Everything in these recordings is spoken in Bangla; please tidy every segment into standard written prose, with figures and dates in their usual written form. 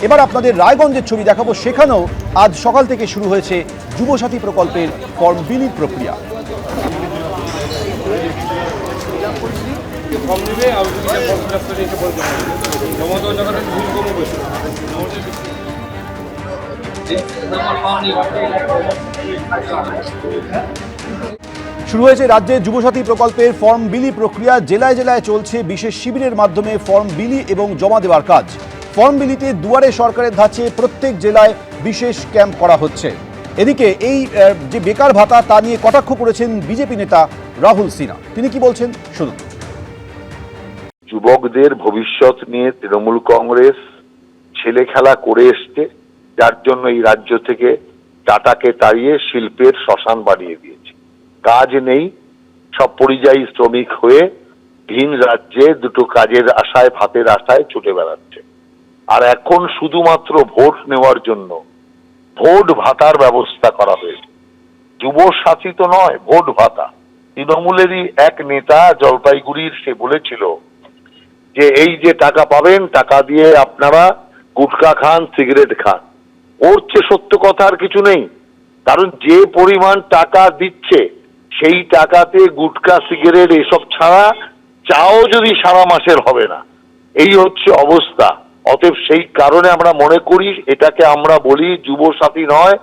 এবার আপনাদের রায়গঞ্জের ছবি দেখাবো। সেখানেও আজ সকাল থেকে শুরু হয়েছে যুবসাথী প্রকল্পের ফর্ম বিলি প্রক্রিয়া। শুরু হয়েছে রাজ্যের যুবসাথী প্রকল্পের ফর্ম বিলি প্রক্রিয়া। জেলায় জেলায় চলছে বিশেষ শিবিরের মাধ্যমে ফর্ম বিলি এবং জমা দেওয়ার কাজ। ফর্ম বিলিতে দুয়ারে সরকারের ধাঁচে প্রত্যেক জেলায় বিশেষ ক্যাম্প করা হচ্ছে। এদিকে এই যে বেকার ভাতা তা নিয়ে কটাক্ষ করেছেন বিজেপি নেতা রাহুল সিনহা। তিনি কি বলছেন শুনুন। যুবকদের ভবিষ্যৎ নিয়ে তৃণমূল কংগ্রেস ছেলে খেলা করে এসছে, যার জন্য এই রাজ্য থেকে টাটাকে তাড়িয়ে শিল্পের শ্মশান বানিয়ে দিয়েছে। কাজ নেই, সব পরিযায়ী শ্রমিক হয়ে ভিন রাজ্যে দুটো কাজের আশায় ভাতের আশায় ছুটে বেড়াচ্ছে। আর এখন শুধুমাত্র ভোট নেওয়ার জন্য ভোট ভাতার ব্যবস্থা করা হয়েছে। যুব সাথী তো নয়, ভোট ভাতা। তৃণমূলেরই এক নেতা জলপাইগুড়ির সে বলেছিল যে এই যে টাকা পাবেন, টাকা দিয়ে আপনারা গুটখা খান, সিগারেট খান। ওর চেয়ে সত্য কথা আর কিছু নেই। কারণ যে পরিমাণ টাকা দিচ্ছে সেই টাকাতে গুটখা, সিগারেট এসব ছাড়া চাও যদি সারা মাসের হবে না। এই হচ্ছে অবস্থা। অতএব সেই কারণে আমরা মনে করি এটাকে আমরা বলি যুব সাথী নয়,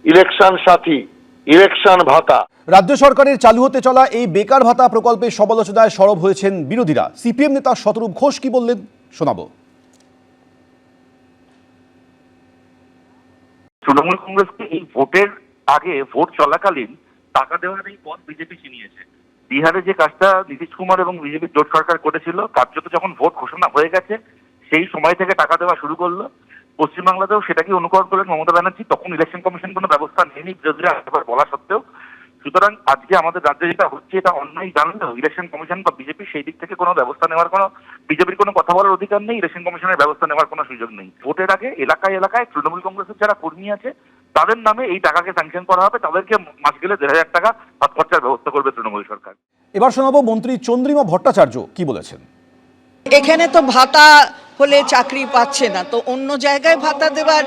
ইলেকশন সাথী, ইলেকশন ভাতা। রাজ্য সরকারের চালু হতে চলা এই বেকার ভাতা প্রকল্পের সমালোচনায় সরব হয়েছেন বিরোধীরা। সিপিএম নেতা শতরূপ ঘোষ কি বললেন শোনাবো। তৃণমূল কংগ্রেসকে এই ভোটের আগে, ভোট চলাকালীন টাকা দেওয়ার এই পথ বিজেপি চিনিয়েছে। বিহারে যে কাজটা নীতিশ কুমার এবং বিজেপির জোট সরকার করেছিল, কার্যত যখন ভোট ঘোষণা হয়ে গেছে সেই সময় থেকে টাকা দেওয়া শুরু করলো। পশ্চিমবাংলাতেও সেটাকে অনুকরণ করলেন মমতা ব্যানার্জি। তখন ইলেকশন কমিশন কোনো ব্যবস্থা নেয়নি বিরোধীরা একবার বলা সত্ত্বেও। সুতরাং আজকে আমাদের রাজ্যে যেটা হচ্ছে এটা অন্যায় জানলেও ইলেকশন কমিশন বা বিজেপি সেই দিক থেকে কোনো ব্যবস্থা নেওয়ার কোনো, বিজেপির কোনো কথা বলার অধিকার নেই, ইলেকশন কমিশনের ব্যবস্থা নেওয়ার কোনো সুযোগ নেই। ভোটের আগে এলাকায় এলাকায় তৃণমূল কংগ্রেসের যারা কর্মী আছে তাদের নামে এই টাকাকে স্যাংশন করা হবে। তাদেরকে মাস গেলে 1,500 টাকা হাত খরচার ব্যবস্থা করবে তৃণমূল সরকার। এবার শোনাবো মন্ত্রী চন্দ্রিমা ভট্টাচার্য কি বলেছেন। এখানে তো ভাতা হলে চাকরি পাচ্ছে না, তো অন্য জায়গায় ভাতা দেওয়ার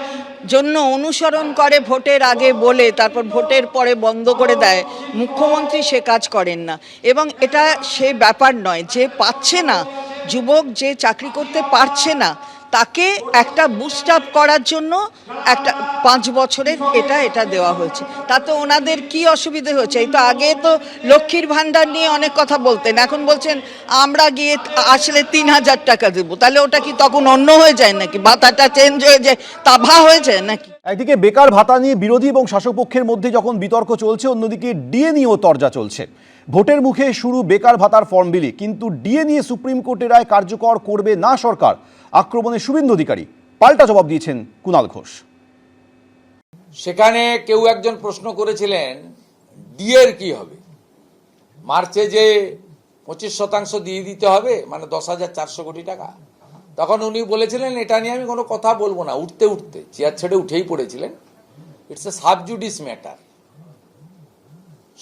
জন্য অনুসরণ করে ভোটের আগে বলে তারপর ভোটের পরে বন্ধ করে দেয়। মুখ্যমন্ত্রী সে কাজ করেন না এবং এটা সে ব্যাপার নয়। যে পাচ্ছে না, যুবক যে চাকরি করতে পারছে না, তাকে একটা বুস্ট আপ করার জন্য একটা 5 বছরের এটা দেওয়া হয়েছে। তাতে ওনাদের কি অসুবিধে হয়েছে? এই তো আগে তো লক্ষ্মীর ভাণ্ডার নিয়ে অনেক কথা বলতেন, এখন বলছেন আমরা গিয়ে আসলে 3,000 টাকা দেবো। তাহলে ওটা কি তখন অন্য হয়ে যায় নাকি? ভাতাটা চেঞ্জ হয়ে যায়, তাভা হয়ে যায় নাকি? একদিকে বেকার ভাতা নিয়ে বিরোধী এবং শাসক পক্ষের মধ্যে যখন বিতর্ক চলছে, অন্যদিকে ডিএ নিয়েও তরজা চলছে। ভোটের মুখে শুরু বেকার ভাতার ফর্ম বিলি, কিন্তু ডিএ নিয়ে সুপ্রিম কোর্টের রায় কার্যকর করবে না সরকার। আক্রমণে শুভেন্দু অধিকারী, পাল্টা জবাব দিয়েছেন কুণাল ঘোষ। সেখানে কেউ একজন প্রশ্ন করেছিলেন ডিএর কি হবে, মার্চে যে 25% দিয়ে দিতে হবে, মানে 10,400 কোটি টাকা। তখন উনি বলেছিলেন এটা নিয়ে আমি কোনো কথা বলবো না। উঠতে উঠতে চেয়ার ছেড়ে উঠেই পড়েছিলেন। It's a sub judice matter.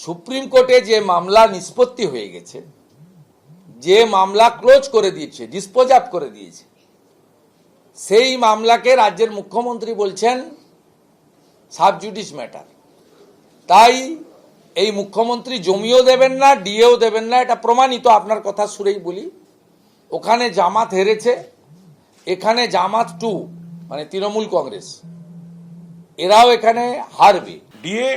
Supreme কোর্টে যে মামলা নিষ্পত্তি হয়ে গেছে, যে মামলা ক্লোজ করে দিয়েছে, ডিসপোজ আপ করে দিয়েছে, সেই মামলাকে রাজ্যের মুখ্যমন্ত্রী বলছেন সাবজুডিস ম্যাটার। তাই এই মুখ্যমন্ত্রী জমিও দেবেন না, ডিএও দেবেন না, এটা প্রমাণিত। আপনার কথা সুরেই বলি, ওখানে জামাত হেরেছে, এখানে জামাত 2 মানে তৃণমূল কংগ্রেস, এরাও এখানে হারবে। ডিএ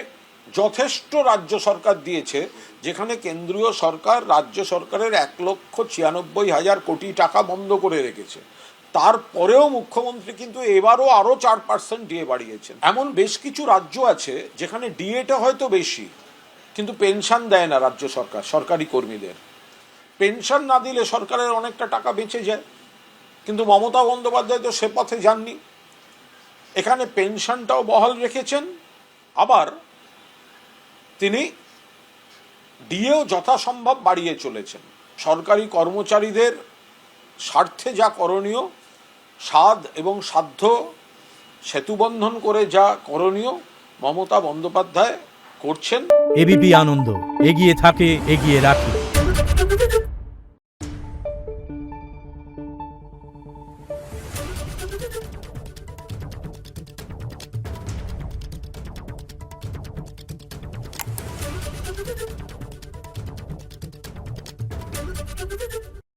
যথেষ্ট রাজ্য সরকার দিয়েছে, যেখানে কেন্দ্রীয় সরকার রাজ্য সরকারের 1,96,000 কোটি টাকা বন্ধ করে রেখেছে। তারপরেও মুখ্যমন্ত্রী কিন্তু এবারও আরো 4% ডিএ বাড়িয়েছেন। এমন বেশ কিছু রাজ্য আছে যেখানে ডিএটা হয়তো বেশি, কিন্তু পেনশন দেয় না রাজ্য সরকার সরকারি কর্মীদের। পেনশন না দিলে সরকারের অনেকটা টাকা বেঁচে যায়, কিন্তু মমতা বন্দ্যোপাধ্যায় তো সে পথে যাননি। এখানে পেনশনটাও বহাল রেখেছেন, আবার তিনি ডিএও যথাসম্ভব বাড়িয়ে চলেছেন। সরকারি কর্মচারীদের স্বার্থে যা করণীয়, সাধ এবং সাধ্য সেতুবন্ধন করে যা করণীয়, মমতা বন্দ্যোপাধ্যায় করছেন। এবিপি আনন্দ, এগিয়ে থাকে, এগিয়ে রাখে।